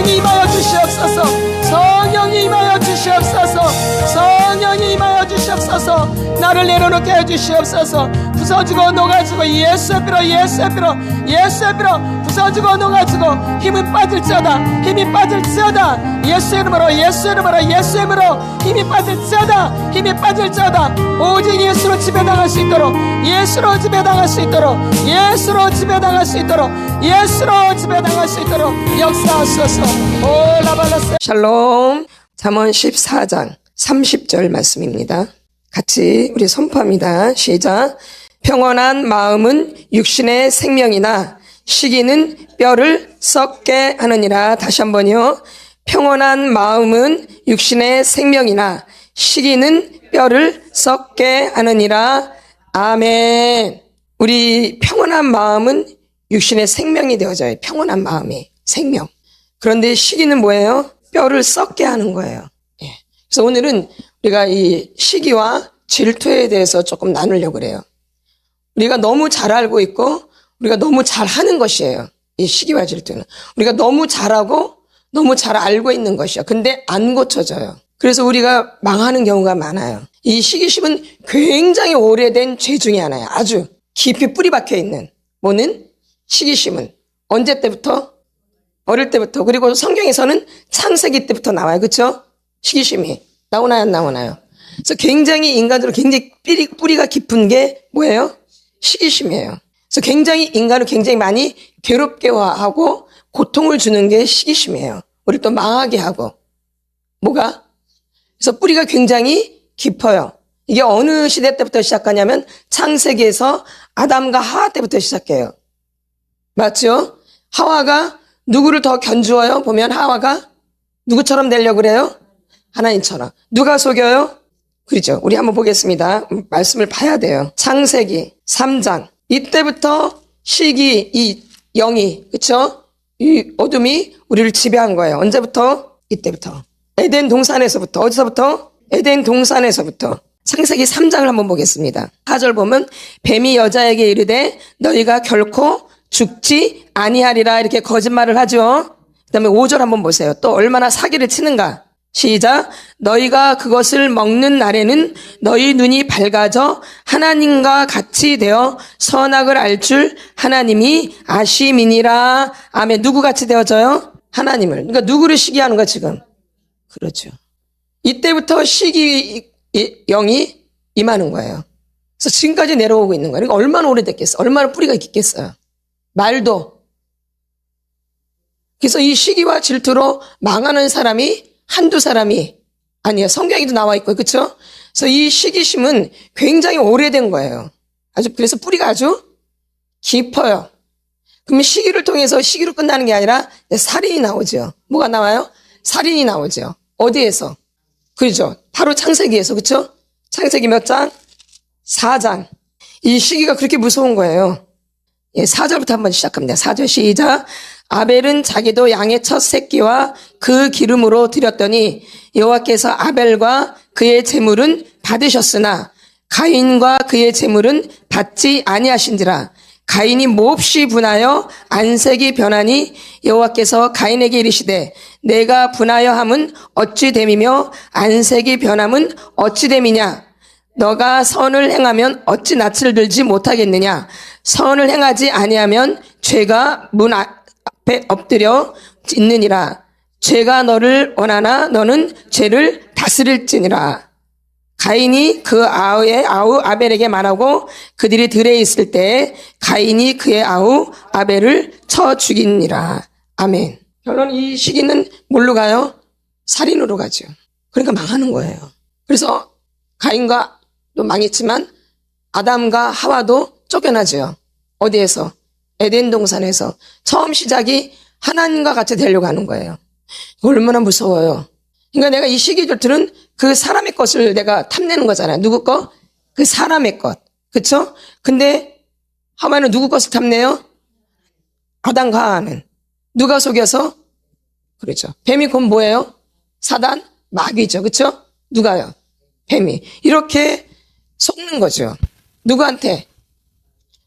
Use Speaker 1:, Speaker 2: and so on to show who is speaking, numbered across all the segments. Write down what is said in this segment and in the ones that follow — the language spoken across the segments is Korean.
Speaker 1: 성령이 임하여 주시옵소서. 성령이 임하여 주시옵소서. 성령이 임하여 주시옵소서. 나를 내려놓게 해주시옵소서. 부서지고 녹아지고 예수의 피로 예수의 피로 예수의 피로 부서지고 녹아지고 힘은 빠질지어다. 힘이 빠질지어다. 예수의 이름으로 예수의 이름으로 예수의 이름으로 힘이 빠질지어다. 힘이 빠질지어다. 오직 예수로 지배당할 수 있도록 예수로 지배당할 수 있도록 예수로 지배당할 수 있도록 예수로 지배당할 수 있도록 역사하소서. 오 라발라세. 샬롬. 잠언 14장 30절 말씀입니다. 같이 우리 선포합니다. 시작. 평온한 마음은 육신의 생명이나 시기는 뼈를 썩게 하느니라. 다시 한번요. 평온한 마음은 육신의 생명이나 시기는 뼈를 썩게 하느니라. 아멘. 우리 평온한 마음은 육신의 생명이 되어져요. 평온한 마음이 생명. 그런데 시기는 뭐예요? 뼈를 썩게 하는 거예요. 그래서 오늘은 우리가 이 시기와 질투에 대해서 조금 나누려고 그래요. 우리가 너무 잘 알고 있고 우리가 너무 잘하는 것이에요. 이 시기와 질투는 우리가 너무 잘하고 너무 잘 알고 있는 것이요. 근데 안 고쳐져요. 그래서 우리가 망하는 경우가 많아요. 이 시기심은 굉장히 오래된 죄 중에 하나예요. 아주 깊이 뿌리 박혀 있는. 뭐는? 시기심은 언제 때부터? 어릴 때부터. 그리고 성경에서는 창세기 때부터 나와요. 그렇죠? 시기심이 나오나요? 안 나오나요? 그래서 굉장히 인간으로 굉장히 뿌리가 깊은 게 뭐예요? 시기심이에요. 그래서 굉장히 인간을 굉장히 많이 괴롭게 하고 고통을 주는 게 시기심이에요. 우리 또 망하게 하고. 뭐가? 그래서 뿌리가 굉장히 깊어요. 이게 어느 시대 때부터 시작하냐면 창세기에서 아담과 하와 때부터 시작해요. 맞죠? 하와가 누구를 더 견주어요? 보면 하와가 누구처럼 되려고 그래요? 하나님처럼. 누가 속여요? 그렇죠. 우리 한번 보겠습니다. 말씀을 봐야 돼요. 창세기 3장. 이때부터 시기, 이 영이, 그렇죠? 이 어둠이 우리를 지배한 거예요. 언제부터? 이때부터. 에덴 동산에서부터. 어디서부터? 에덴 동산에서부터. 창세기 3장을 한번 보겠습니다. 4절 보면 뱀이 여자에게 이르되 너희가 결코 죽지 아니하리라 이렇게 거짓말을 하죠. 그다음에 5절 한번 보세요. 또 얼마나 사기를 치는가. 시작. 너희가 그것을 먹는 날에는 너희 눈이 밝아져 하나님과 같이 되어 선악을 알 줄 하나님이 아심이니라. 아멘. 누구 같이 되어져요? 하나님을. 그러니까 누구를 시기하는 거야 지금? 그렇죠. 이때부터 시기 영이 임하는 거예요. 그래서 지금까지 내려오고 있는 거예요. 그러니까 얼마나 오래됐겠어? 얼마나 뿌리가 깊겠어요? 말도. 그래서 이 시기와 질투로 망하는 사람이 한두 사람이 아니에요. 성경에도 나와 있고, 그렇죠? 그래서 이 시기심은 굉장히 오래된 거예요. 아주 그래서 뿌리가 아주 깊어요. 그러면 시기를 통해서 시기로 끝나는 게 아니라 살인이 나오죠. 뭐가 나와요? 살인이 나오죠. 어디에서? 그렇죠. 바로 창세기에서, 그렇죠? 창세기 몇 장? 4장. 이 시기가 그렇게 무서운 거예요. 4절부터 한번 시작합니다. 4절 시작. 아벨은 자기도 양의 첫 새끼와 그 기름으로 드렸더니 여호와께서 아벨과 그의 제물은 받으셨으나 가인과 그의 제물은 받지 아니하신지라. 가인이 몹시 분하여 안색이 변하니 여호와께서 가인에게 이르시되 내가 분하여 함은 어찌 됨이며 안색이 변함은 어찌 됨이냐. 너가 선을 행하면 어찌 낯을 들지 못하겠느냐. 선을 행하지 아니하면 죄가 문 앞에 엎드려 있느니라. 죄가 너를 원하나 너는 죄를 다스릴지니라. 가인이 그 아우의 아우 아벨에게 말하고 그들이 들에 있을 때 가인이 그의 아우 아벨을 쳐 죽이니라. 아멘. 결론 이 시기는 뭘로 가요? 살인으로 가죠. 그러니까 망하는 거예요. 그래서 가인과 또 망했지만 아담과 하와도 쫓겨나죠. 어디에서? 에덴 동산에서. 처음 시작이 하나님과 같이 되려고 하는 거예요. 얼마나 무서워요. 그러니까 내가 이 시기 질투는 그 사람의 것을 내가 탐내는 거잖아요. 누구 거? 그 사람의 것. 그쵸? 근데 하와는 누구 것을 탐내요? 아담과 하와는. 누가 속여서? 그렇죠. 뱀이 그건 뭐예요? 사단? 마귀죠. 그쵸? 누가요? 뱀이. 이렇게 속는 거죠. 누구한테?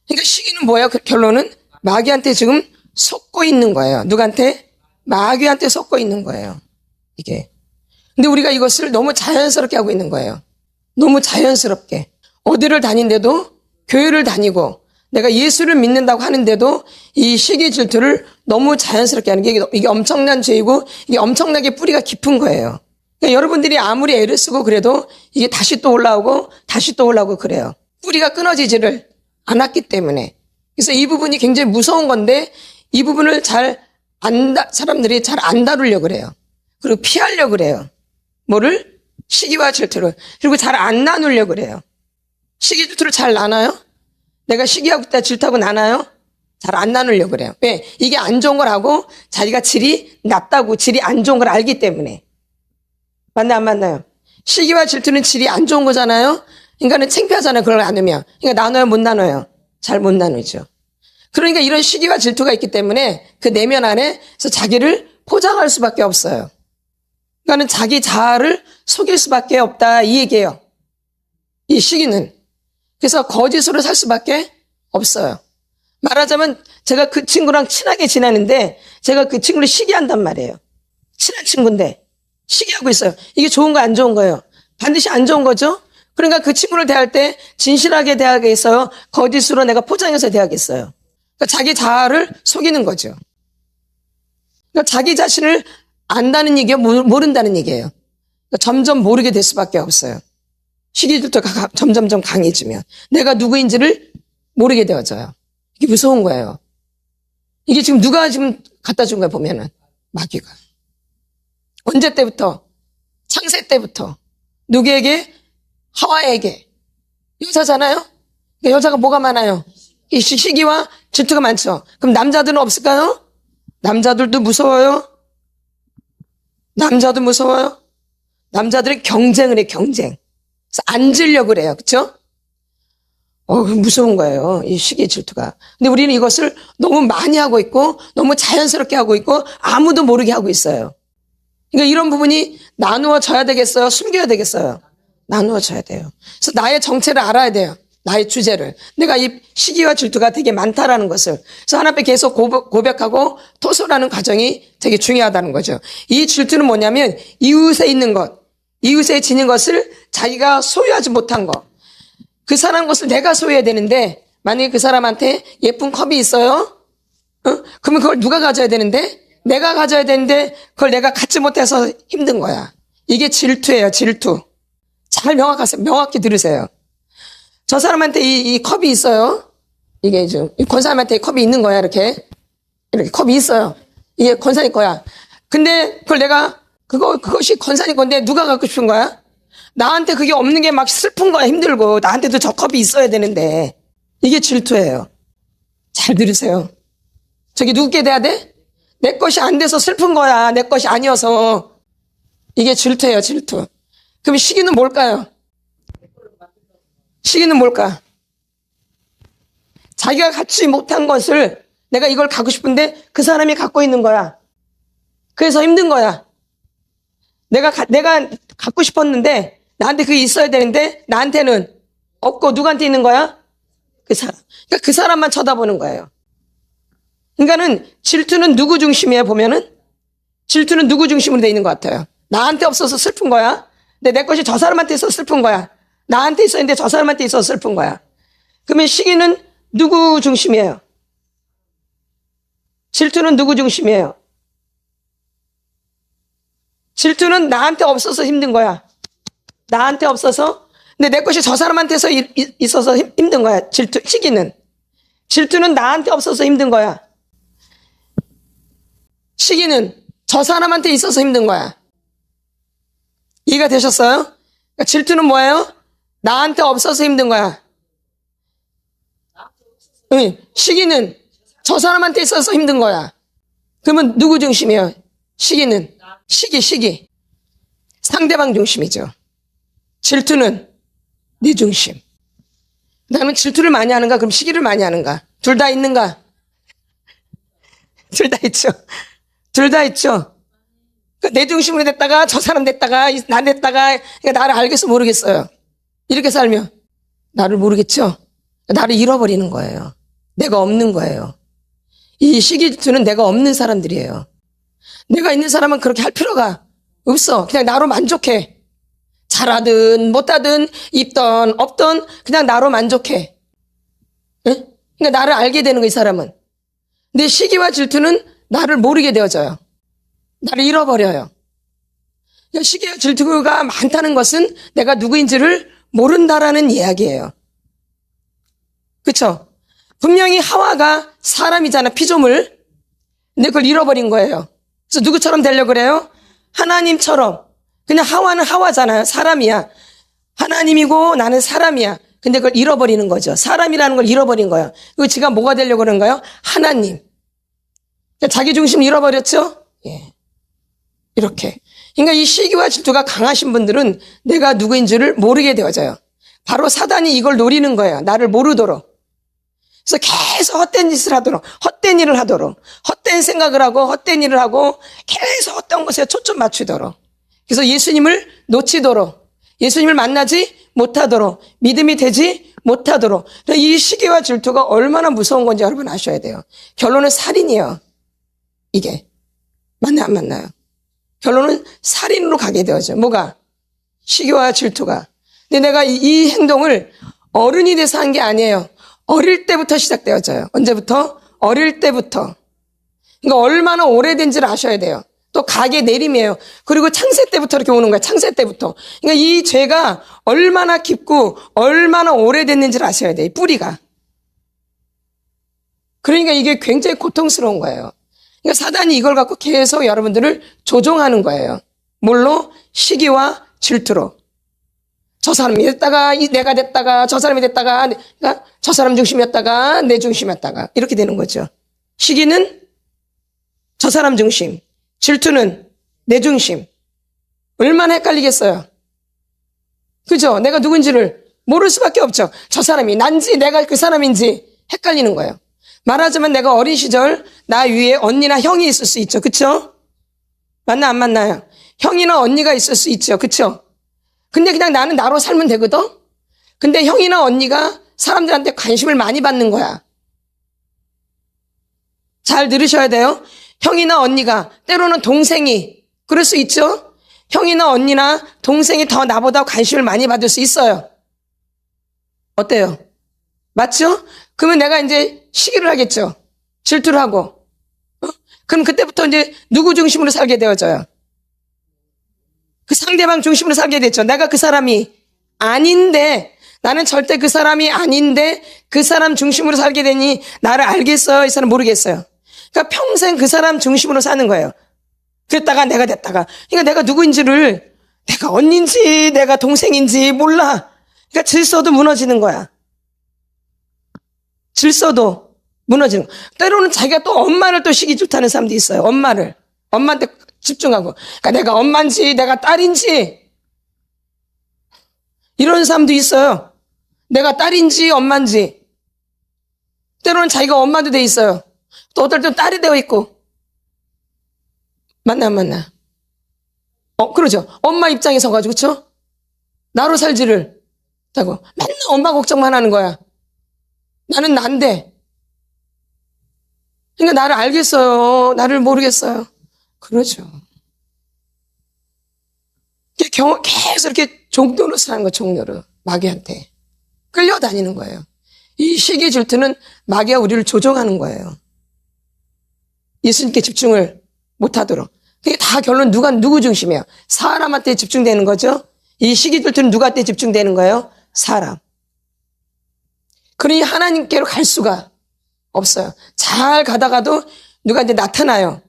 Speaker 1: 그러니까 시기는 뭐예요? 그 결론은 마귀한테 지금 속고 있는 거예요. 누구한테? 마귀한테 섞어 있는 거예요. 이게. 근데 우리가 이것을 너무 자연스럽게 하고 있는 거예요. 너무 자연스럽게. 어디를 다닌데도, 교회를 다니고 내가 예수를 믿는다고 하는데도 이 시기 질투를 너무 자연스럽게 하는 게 이게 엄청난 죄이고 이게 엄청나게 뿌리가 깊은 거예요. 그러니까 여러분들이 아무리 애를 쓰고 그래도 이게 다시 또 올라오고 다시 또 올라오고 그래요. 뿌리가 끊어지지를 않았기 때문에. 그래서 이 부분이 굉장히 무서운 건데 이 부분을 사람들이 잘 안 다루려고 그래요. 그리고 피하려고 그래요. 뭐를? 시기와 질투를. 그리고 잘 안 나누려고 그래요. 시기 질투를 잘 나눠요? 내가 시기하고 있다 질투하고 나눠요? 잘 안 나누려고 그래요. 왜? 이게 안 좋은 걸 하고 자기가 질이 낮다고 질이 안 좋은 걸 알기 때문에. 맞나요? 안 맞나요? 시기와 질투는 질이 안 좋은 거잖아요? 그러니까는 창피하잖아요. 그걸 나누면. 그러니까 나눠요? 못 나눠요? 잘 못 나누죠. 그러니까 이런 시기와 질투가 있기 때문에 그 내면 안에서 자기를 포장할 수밖에 없어요. 그러니까는 자기 자아를 속일 수밖에 없다 이 얘기예요. 이 시기는. 그래서 거짓으로 살 수밖에 없어요. 말하자면 제가 그 친구랑 친하게 지내는데 제가 그 친구를 시기한단 말이에요. 친한 친구인데 시기하고 있어요. 이게 좋은 거 안 좋은 거예요? 반드시 안 좋은 거죠? 그러니까 그 친구를 대할 때 진실하게 대하겠어요? 거짓으로 내가 포장해서 대하겠어요? 그러니까 자기 자아를 속이는 거죠. 그러니까 자기 자신을 안다는 얘기예요? 모른다는 얘기예요? 그러니까 점점 모르게 될 수밖에 없어요. 시기질투가 점점점 강해지면 내가 누구인지를 모르게 되어져요. 이게 무서운 거예요. 이게 지금 누가 지금 갖다 준 거야 보면은 마귀가. 언제 때부터? 창세 때부터. 누구에게? 하와에게. 여자잖아요? 여자가 뭐가 많아요? 이 시기와 질투가 많죠. 그럼 남자들은 없을까요? 남자들도 무서워요. 남자도 무서워요. 남자들은 경쟁을 해, 경쟁. 그래서 앉으려고 그래요. 그렇죠? 무서운 거예요. 이 시기 질투가. 근데 우리는 이것을 너무 많이 하고 있고 너무 자연스럽게 하고 있고 아무도 모르게 하고 있어요. 그러니까 이런 부분이 나누어져야 되겠어요? 숨겨야 되겠어요? 나누어져야 돼요. 그래서 나의 정체를 알아야 돼요. 나의 주제를. 내가 이 시기와 질투가 되게 많다라는 것을. 그래서 하나님 앞에 계속 고백하고 토설하는 과정이 되게 중요하다는 거죠. 이 질투는 뭐냐면 이웃에 있는 것, 이웃에 지닌 것을 자기가 소유하지 못한 것. 그 사람 것을 내가 소유해야 되는데 만약에 그 사람한테 예쁜 컵이 있어요? 그러면 그걸 누가 가져야 되는데? 내가 가져야 되는데 그걸 내가 갖지 못해서 힘든 거야. 이게 질투예요. 질투. 잘 명확히 들으세요. 저 사람한테 이 컵이 있어요. 이게 좀 권사님한테 컵이 있는 거야. 이렇게 컵이 있어요. 이게 권사님 거야. 근데 그걸 내가 그것이 권사님 건데 누가 갖고 싶은 거야? 나한테 그게 없는 게 막 슬픈 거야. 힘들고 나한테도 저 컵이 있어야 되는데 이게 질투예요. 잘 들으세요. 저기 누구께 돼야 돼? 내 것이 안 돼서 슬픈 거야. 내 것이 아니어서. 이게 질투예요. 질투. 그럼 시기는 뭘까요? 시기는 뭘까? 자기가 갖지 못한 것을 내가 이걸 갖고 싶은데 그 사람이 갖고 있는 거야. 그래서 힘든 거야. 내가 갖고 싶었는데 나한테 그게 있어야 되는데 나한테는 없고 누구한테 있는 거야? 그 사람. 그러니까 그 사람만 쳐다보는 거예요. 그러니까는 질투는 누구 중심이에요 보면은? 질투는 누구 중심으로 돼 있는 것 같아요. 나한테 없어서 슬픈 거야. 근데 내 것이 저 사람한테 있어서 슬픈 거야. 나한테 있었는데 저 사람한테 있어서 슬픈 거야. 그러면 시기는 누구 중심이에요? 질투는 누구 중심이에요? 질투는 나한테 없어서 힘든 거야. 나한테 없어서. 근데 내 것이 저 사람한테서 있어서 힘든 거야. 질투는 나한테 없어서 힘든 거야. 시기는 저 사람한테 있어서 힘든 거야. 이해가 되셨어요? 그러니까 질투는 뭐예요? 나한테 없어서 힘든 거야. 응. 시기는 저 사람한테 있어서 힘든 거야. 그러면 누구 중심이에요? 시기는 시기 상대방 중심이죠. 질투는 네 중심. 나는 질투를 많이 하는가? 그럼 시기를 많이 하는가? 둘 다 있는가? 둘 다 있죠. 둘 다 있죠. 내 중심으로 됐다가 저 사람 됐다가 나 됐다가 그러니까 나를 알겠어 모르겠어요. 이렇게 살면 나를 모르겠죠. 나를 잃어버리는 거예요. 내가 없는 거예요. 이 시기질투는 내가 없는 사람들이에요. 내가 있는 사람은 그렇게 할 필요가 없어. 그냥 나로 만족해. 잘하든 못하든 있던 없던 그냥 나로 만족해. 예? 그러니까 나를 알게 되는 거야, 이 사람은. 근데 시기와 질투는 나를 모르게 되어져요. 나를 잃어버려요. 그러니까 시기와 질투가 많다는 것은 내가 누구인지를 모른다라는 이야기예요. 그렇죠? 분명히 하와가 사람이잖아, 피조물. 근데 그걸 잃어버린 거예요. 그래서 누구처럼 되려고 그래요? 하나님처럼. 그냥 하와는 하와잖아요. 사람이야. 하나님이고 나는 사람이야. 근데 그걸 잃어버리는 거죠. 사람이라는 걸 잃어버린 거예요. 그리고 지가 뭐가 되려고 그런가요? 하나님. 자기 중심 잃어버렸죠? 예. 이렇게. 그러니까 이 시기와 질투가 강하신 분들은 내가 누구인지를 모르게 되어져요. 바로 사단이 이걸 노리는 거예요. 나를 모르도록. 그래서 계속 헛된 짓을 하도록, 헛된 일을 하도록, 헛된 생각을 하고, 헛된 일을 하고, 계속 헛된 것에 초점 맞추도록. 그래서 예수님을 놓치도록, 예수님을 만나지 못하도록, 믿음이 되지 못하도록. 이 시기와 질투가 얼마나 무서운 건지 여러분 아셔야 돼요. 결론은 살인이에요. 이게. 맞나요? 안 맞나요? 결론은 살인으로 가게 되어져. 뭐가? 시기와 질투가. 근데 내가 이 행동을 어른이 돼서 한 게 아니에요. 어릴 때부터 시작되어져요. 언제부터? 어릴 때부터. 그러니까 얼마나 오래된지를 아셔야 돼요. 또 가게 내림이에요. 그리고 창세 때부터 이렇게 오는 거예요. 창세 때부터. 그러니까 이 죄가 얼마나 깊고 얼마나 오래됐는지를 아셔야 돼요. 뿌리가. 그러니까 이게 굉장히 고통스러운 거예요. 그러니까 사단이 이걸 갖고 계속 여러분들을 조종하는 거예요. 뭘로? 시기와 질투로. 저 사람이 됐다가 내가 됐다가 저 사람이 됐다가 그러니까 저 사람 중심이었다가 내 중심이었다가 이렇게 되는 거죠. 시기는 저 사람 중심, 질투는 내 중심. 얼마나 헷갈리겠어요. 그죠? 내가 누군지를 모를 수밖에 없죠. 저 사람이 난지 내가 그 사람인지 헷갈리는 거예요. 말하자면 내가 어린 시절 나 위에 언니나 형이 있을 수 있죠. 그쵸? 맞나 안 맞나요? 형이나 언니가 있을 수 있죠. 그쵸? 근데 그냥 나는 나로 살면 되거든? 근데 형이나 언니가 사람들한테 관심을 많이 받는 거야. 잘 들으셔야 돼요. 형이나 언니가, 때로는 동생이, 그럴 수 있죠? 형이나 언니나 동생이 더 나보다 관심을 많이 받을 수 있어요. 어때요? 맞죠? 그러면 내가 이제 시기를 하겠죠. 질투를 하고. 그럼 그때부터 이제 누구 중심으로 살게 되어져요? 그 상대방 중심으로 살게 됐죠. 내가 그 사람이 아닌데, 나는 절대 그 사람이 아닌데 그 사람 중심으로 살게 되니 나를 알겠어요? 이 사람 모르겠어요? 그러니까 평생 그 사람 중심으로 사는 거예요. 그랬다가 내가 됐다가. 그러니까 내가 누구인지를, 내가 언니인지 내가 동생인지 몰라. 그러니까 질서도 무너지는 거야. 질서도 무너지는 거야. 때로는 자기가 또 엄마를 또 시기 질투하는 사람도 있어요. 엄마한테 집중하고. 그러니까 내가 엄마인지 내가 딸인지 이런 사람도 있어요. 내가 딸인지 엄마인지. 때로는 자기가 엄마도 돼 있어요. 또 어떨 때는 딸이 되어 있고. 맞나 안 맞나? 그러죠. 엄마 입장에 서가지고, 그쵸? 나로 살지를 하고 맨날 엄마 걱정만 하는 거야. 나는 난데. 그러니까 나를 알겠어요. 나를 모르겠어요. 그러죠. 계속 이렇게 종노릇을 하는 거예요. 종노릇. 마귀한테. 끌려다니는 거예요. 이 시기 질투는 마귀가 우리를 조종하는 거예요. 예수님께 집중을 못하도록. 그게 다 결론 누구 중심이에요? 사람한테 집중되는 거죠. 이 시기 질투는 누구한테 집중되는 거예요? 사람. 그러니 하나님께로 갈 수가 없어요. 잘 가다가도 누가 이제 나타나요.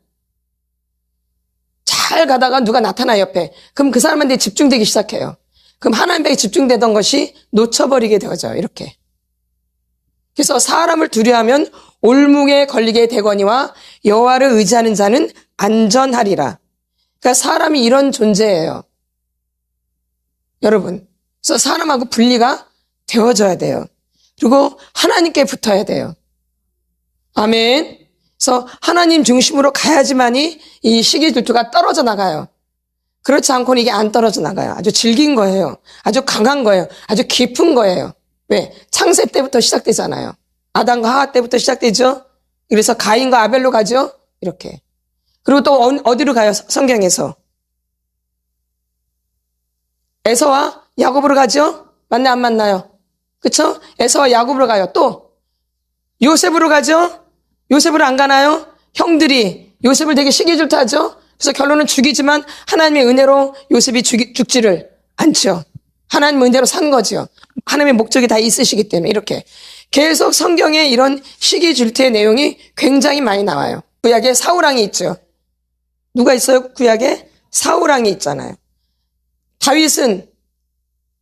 Speaker 1: 잘 가다가 누가 나타나 옆에. 그럼 그 사람한테 집중되기 시작해요. 그럼 하나님께 집중되던 것이 놓쳐버리게 되어져요. 이렇게. 그래서 사람을 두려워하면 올무에 걸리게 되거니와 여호와를 의지하는 자는 안전하리라. 그러니까 사람이 이런 존재예요. 여러분. 그래서 사람하고 분리가 되어져야 돼요. 그리고 하나님께 붙어야 돼요. 아멘. 그래서 하나님 중심으로 가야지만이 이 시기 질투가 떨어져 나가요. 그렇지 않고는 이게 안 떨어져 나가요. 아주 질긴 거예요. 아주 강한 거예요. 아주 깊은 거예요. 왜? 창세 때부터 시작되잖아요. 아담과 하와 때부터 시작되죠. 그래서 가인과 아벨로 가죠. 이렇게. 그리고 또 어디로 가요? 성경에서. 에서와 야곱으로 가죠? 맞나 안 맞나요? 그쵸? 에서와 야곱으로 가요. 또 요셉으로 가죠? 요셉으로 안 가나요? 형들이 요셉을 되게 시기 질투하죠? 그래서 결론은 죽이지만 하나님의 은혜로 요셉이 죽지를 않죠. 하나님 은혜로 산 거죠. 하나님의 목적이 다 있으시기 때문에. 이렇게 계속 성경에 이런 시기 질투의 내용이 굉장히 많이 나와요. 구약에 사울왕이 있죠. 누가 있어요? 구약에 사울왕이 있잖아요. 다윗은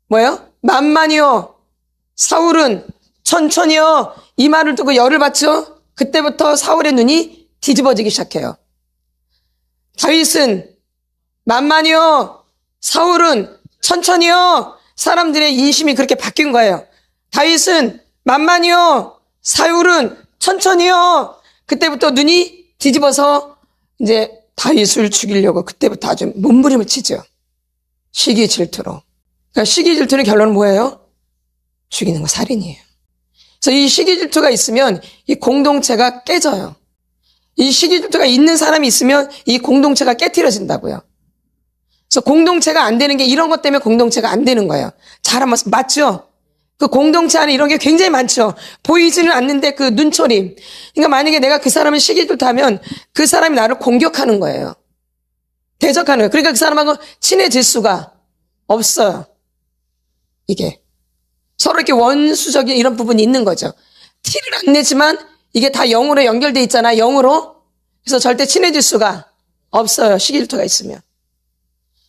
Speaker 1: 뭐예요? 만만이요. 사울은 천천히요. 이 말을 듣고 열을 받죠. 그때부터 사울의 눈이 뒤집어지기 시작해요. 다윗은 만만이요. 사울은 천천히요. 사람들의 인심이 그렇게 바뀐 거예요. 다윗은 만만이요. 사울은 천천히요. 그때부터 눈이 뒤집어서 이제 다윗을 죽이려고 그때부터 아주 몸부림을 치죠. 시기 질투로. 그러니까 시기 질투의 결론은 뭐예요? 죽이는 거, 살인이에요. 그래서 이 시기 질투가 있으면 이 공동체가 깨져요. 이 시기 질투가 있는 사람이 있으면 이 공동체가 깨트려진다고요. 그래서 공동체가 안 되는 게 이런 것 때문에 공동체가 안 되는 거예요. 잘 맞죠? 그 공동체 안에 이런 게 굉장히 많죠. 보이지는 않는데 그 눈초림. 그러니까 만약에 내가 그 사람을 시기 질투하면 그 사람이 나를 공격하는 거예요. 대적하는 거예요. 그러니까 그 사람하고 친해질 수가 없어요. 이게. 서로 이렇게 원수적인 이런 부분이 있는 거죠. 티를 안 내지만 이게 다 영으로 연결돼 있잖아. 영으로. 그래서 절대 친해질 수가 없어요. 시기 질투가 있으면.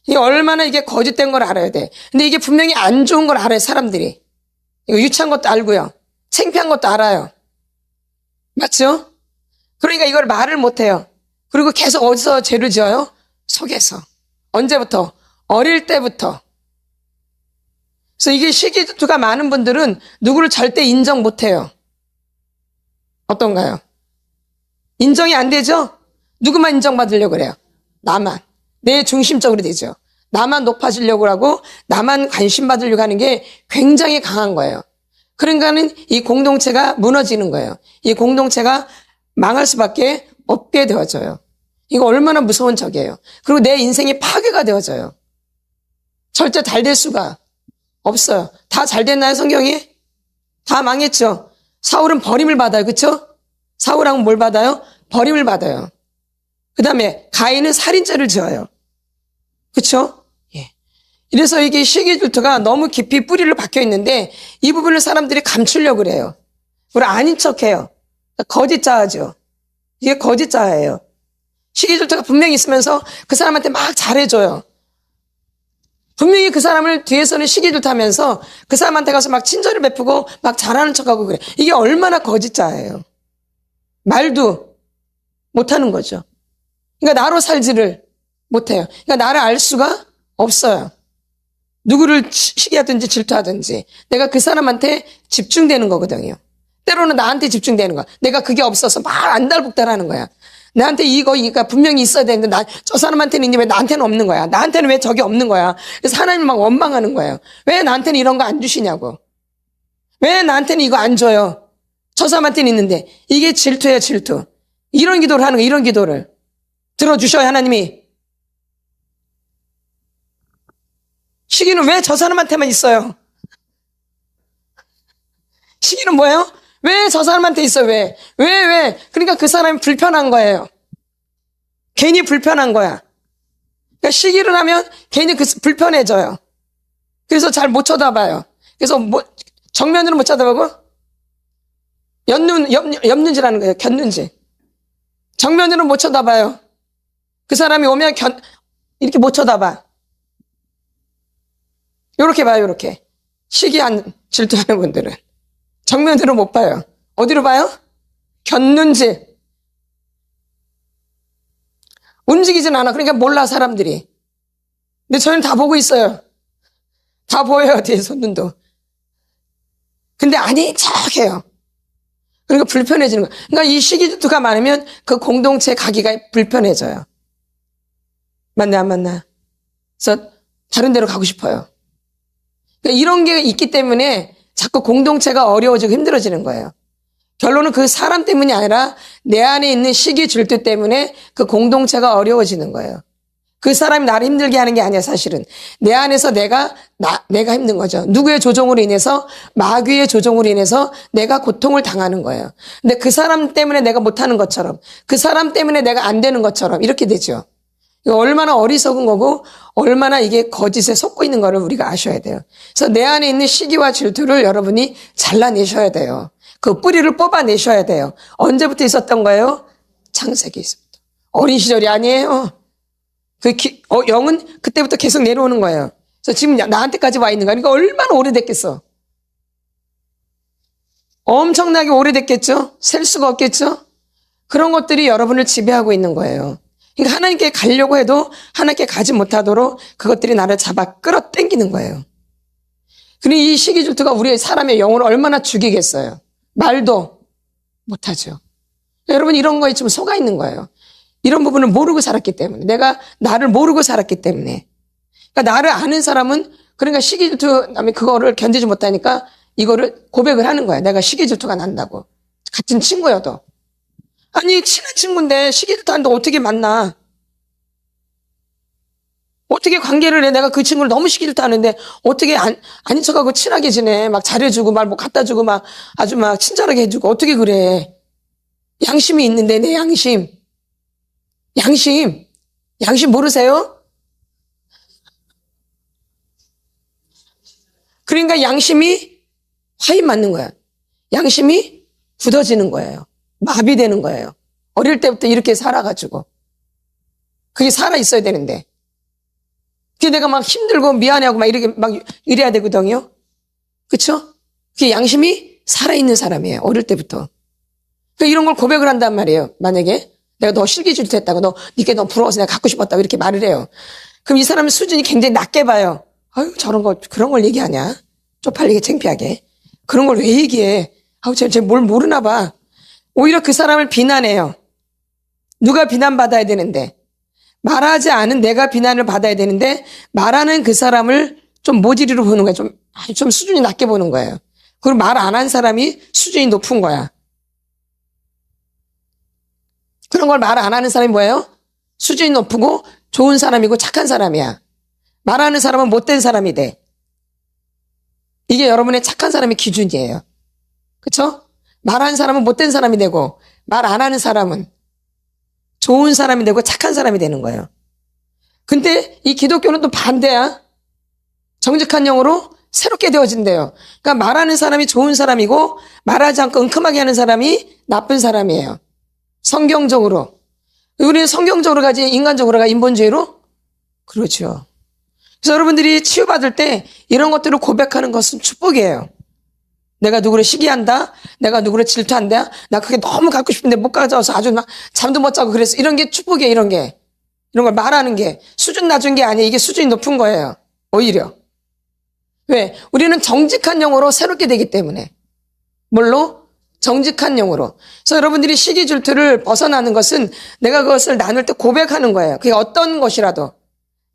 Speaker 1: 이게 얼마나 이게 거짓된 걸 알아야 돼. 근데 이게 분명히 안 좋은 걸 알아요. 사람들이. 이거 유치한 것도 알고요. 창피한 것도 알아요. 맞죠? 그러니까 이걸 말을 못 해요. 그리고 계속 어디서 죄를 지어요? 속에서. 언제부터? 어릴 때부터. 그래서 이게 시기 질투가 많은 분들은 누구를 절대 인정 못 해요. 어떤가요? 인정이 안 되죠? 누구만 인정받으려고 그래요? 나만. 내 중심적으로 되죠. 나만 높아지려고 하고 나만 관심 받으려고 하는 게 굉장히 강한 거예요. 그러니까는 이 공동체가 무너지는 거예요. 이 공동체가 망할 수밖에 없게 되어져요. 이거 얼마나 무서운 적이에요. 그리고 내 인생이 파괴가 되어져요. 절대 잘 될 수가 없어요. 다 잘 됐나요, 성경이? 다 망했죠. 사울은 버림을 받아요. 그렇죠? 사울왕은 뭘 받아요? 버림을 받아요. 그 다음에 가인은 살인죄를 지어요. 그렇죠? 예. 이래서 이게 시기 질투가 너무 깊이 뿌리를 박혀 있는데 이 부분을 사람들이 감추려고 그래요. 그리고 아닌 척해요. 거짓자하죠. 이게 거짓자예요. 시기 질투가 분명히 있으면서 그 사람한테 막 잘해줘요. 분명히 그 사람을 뒤에서는 시기 질투하면서 그 사람한테 가서 막 친절을 베푸고 막 잘하는 척하고 그래. 이게 얼마나 거짓자예요. 말도 못하는 거죠. 그러니까 나로 살지를 못해요. 그러니까 나를 알 수가 없어요. 누구를 시기하든지 질투하든지 내가 그 사람한테 집중되는 거거든요. 때로는 나한테 집중되는 거야. 내가 그게 없어서 막 안달복달하는 거야. 나한테 이거가 분명히 있어야 되는데 저 사람한테는 있는데 왜 나한테는 없는 거야. 나한테는 왜 저게 없는 거야. 그래서 하나님 막 원망하는 거예요. 왜 나한테는 이런 거 안 주시냐고. 왜 나한테는 이거 안 줘요. 저 사람한테는 있는데. 이게 질투예요, 질투. 이런 기도를 하는 거예요. 이런 기도를 들어주셔야 하나님이. 시기는 왜 저 사람한테만 있어요? 시기는 뭐예요? 왜 저 사람한테 있어요? 왜? 그러니까 그 사람이 불편한 거예요. 괜히 불편한 거야. 그러니까 시기를 하면 괜히 불편해져요. 그래서 잘 못 쳐다봐요. 그래서 정면으로 못 쳐다보고 엽는지라는 거예요. 곁는지. 정면으로 못 쳐다봐요. 그 사람이 오면 이렇게 못 쳐다봐. 요렇게 봐요, 요렇게. 시기한 질투하는 분들은. 정면으로 못 봐요. 어디로 봐요? 곁눈질. 움직이진 않아. 그러니까 몰라, 사람들이. 근데 저희는 다 보고 있어요. 다 보여요, 뒤에서 눈도. 근데 아닌 척해요. 그러니까 불편해지는 거예요. 그러니까 이 시기 질투가 많으면 그 공동체 가기가 불편해져요. 맞나, 안 맞나? 그래서 다른 데로 가고 싶어요. 그러니까 이런 게 있기 때문에 자꾸 공동체가 어려워지고 힘들어지는 거예요. 결론은 그 사람 때문이 아니라 내 안에 있는 시기 질투 때문에 그 공동체가 어려워지는 거예요. 그 사람이 나를 힘들게 하는 게 아니야, 사실은. 내 안에서 내가 힘든 거죠. 누구의 조종으로 인해서, 마귀의 조종으로 인해서 내가 고통을 당하는 거예요. 근데 그 사람 때문에 내가 못하는 것처럼, 그 사람 때문에 내가 안 되는 것처럼 이렇게 되죠. 이거 얼마나 어리석은 거고, 얼마나 이게 거짓에 속고 있는 거를 우리가 아셔야 돼요. 그래서 내 안에 있는 시기와 질투를 여러분이 잘라내셔야 돼요. 그 뿌리를 뽑아내셔야 돼요. 언제부터 있었던 거예요? 창세기에서부터. 어린 시절이 아니에요. 영은 그때부터 계속 내려오는 거예요. 그래서 지금 나한테까지 와 있는 거야. 그러니까 얼마나 오래됐겠어. 엄청나게 오래됐겠죠? 셀 수가 없겠죠? 그런 것들이 여러분을 지배하고 있는 거예요. 그러니까 하나님께 가려고 해도 하나님께 가지 못하도록 그것들이 나를 잡아 끌어당기는 거예요. 그리고 이 시기질투가 우리의 사람의 영혼을 얼마나 죽이겠어요. 말도 못하죠. 여러분 이런 거에 좀 속아 있는 거예요. 이런 부분을 모르고 살았기 때문에. 내가 나를 모르고 살았기 때문에. 그러니까 나를 아는 사람은 그러니까 시기질투, 그거를 견디지 못하니까 이거를 고백을 하는 거야. 내가 시기질투가 난다고. 같은 친구여도. 아니, 친한 친구인데 시기질투 하는데 어떻게 만나? 어떻게 관계를 해? 내가 그 친구를 너무 시기질투 하는데 어떻게 아닌 척하고 친하게 지내? 막 잘해주고 말 뭐 갖다 주고 막 아주 막 친절하게 해주고 어떻게 그래? 양심이 있는데 내 양심. 양심 모르세요? 그러니까 양심이 화인 맞는 거야. 양심이 굳어지는 거예요. 마비되는 거예요. 어릴 때부터 이렇게 살아가지고. 그게 살아있어야 되는데. 그게 내가 막 힘들고 미안해하고 막 이렇게 막 이래야 되거든요. 그쵸? 그게 양심이 살아있는 사람이에요. 어릴 때부터. 그러니까 이런 걸 고백을 한단 말이에요. 만약에. 내가 너 실기질투했다고 니께 너 부러워서 내가 갖고 싶었다고 이렇게 말을 해요. 그럼 이 사람의 수준이 굉장히 낮게 봐요. 아유 그런 걸 얘기하냐? 쪽팔리게 창피하게. 그런 걸 왜 얘기해? 아우 쟤 뭘 모르나 봐. 오히려 그 사람을 비난해요. 누가 비난받아야 되는데 말하지 않은 내가 비난을 받아야 되는데 말하는 그 사람을 좀 모질이로 보는 거야. 좀 수준이 낮게 보는 거예요. 그리고 말 안 한 사람이 수준이 높은 거야. 그런 걸 말 안 하는 사람이 뭐예요? 수준이 높고 좋은 사람이고 착한 사람이야. 말하는 사람은 못된 사람이 돼. 이게 여러분의 착한 사람의 기준이에요. 그쵸? 말하는 사람은 못된 사람이 되고 말 안 하는 사람은 좋은 사람이 되고 착한 사람이 되는 거예요. 근데 이 기독교는 또 반대야. 정직한 영으로 새롭게 되어진대요. 그러니까 말하는 사람이 좋은 사람이고 말하지 않고 은큼하게 하는 사람이 나쁜 사람이에요. 성경적으로. 우리는 성경적으로 가지 인간적으로 가 인본주의로? 그렇죠. 그래서 여러분들이 치유받을 때 이런 것들을 고백하는 것은 축복이에요. 내가 누구를 시기한다. 내가 누구를 질투한다. 나 그게 너무 갖고 싶은데 못 가져와서 아주 막 잠도 못 자고 그래서 이런 게 축복이에요. 이런 걸 말하는 게 수준 낮은 게 아니에요. 이게 수준이 높은 거예요. 오히려. 왜? 우리는 정직한 영으로 새롭게 되기 때문에. 뭘로? 정직한 영으로. 그래서 여러분들이 시기 질투를 벗어나는 것은 내가 그것을 나눌 때 고백하는 거예요. 그게 어떤 것이라도.